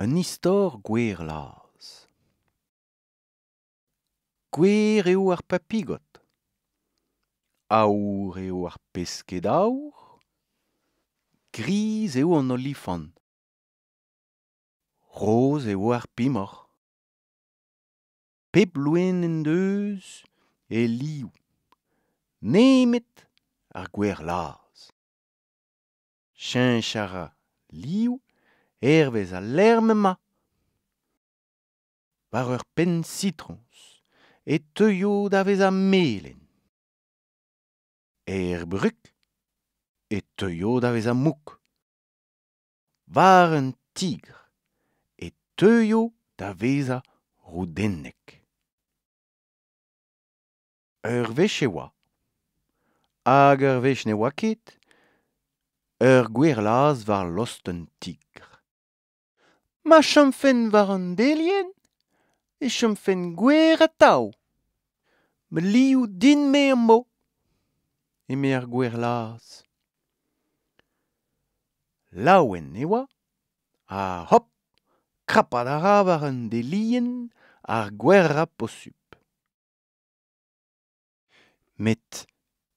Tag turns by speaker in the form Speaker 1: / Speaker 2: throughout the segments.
Speaker 1: Un istor gwer laz. Gwer eo ar papigot. Aour eo ar pesket aour. Gris eo an olifant. Roz eo ar pimor. Pep loen en deus e liou. Nemet ar gwer laz. Cheñchara liou hervez a lerm ma. War ur pen citrons e teuio davez a melen. Bruk e teuio davez a mouk. War un tigre e teuio davez a roudennek. Ur wech e oa. Hag ur wech ne oa ket, ur gwer laz war lost un tigre. Ma chomfen war an delien e chomfen gwer a tao. Me liou din me am mo. Eme ar gwer laz. Laouen e oa, a hop, krapad a ra war un delien ar gwer a posupl. Met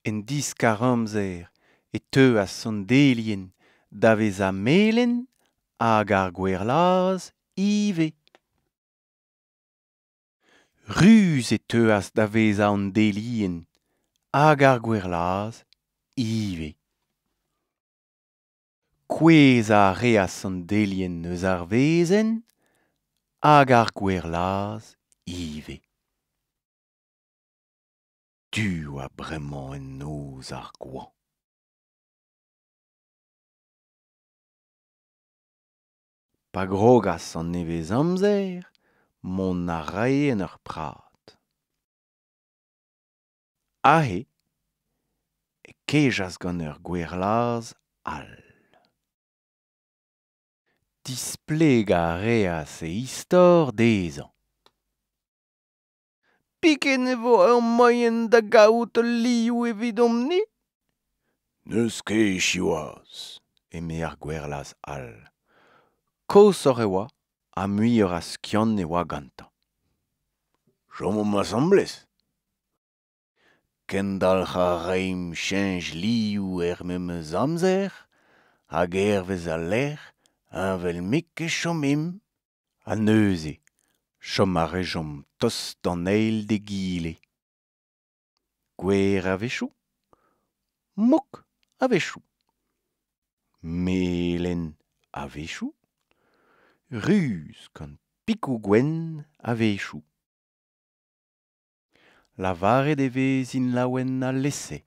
Speaker 1: en diskar amzer e teuas son delien davez a melen hag ar gwer laz ivez. Ruz e teuas davez a an delien hag ar gwer laz ivez. Kouez a reas an delien eus ar vezenn hag ar gwer laz ivez. Du a bremañ en noz ar goan. Pa grogas an nevez amzer, mont a rae en ur prat. Ahe, e kejas gant ur gwer laz all. Displeg a reas e istor dezhañ. Piken e vo ur moyen da gaout ul liou evit omni? Neus ket siwaz, eme ar gwer laz all. Kosoc'h e oa, ha mui ur skiant e oa gantañ. Chom ma sambles. Kendalc'h a reim cheñch liou memes eus amzer, hag hervez a lec'h heñvel me ket chomim. Ha neuze, chom a rejom tost an eil d'egile. Gwer a vechou, mouk a vechou, melen a vechou, ruz gant pikou gwenn a vechou. Lavaret e vez int laouen a lese.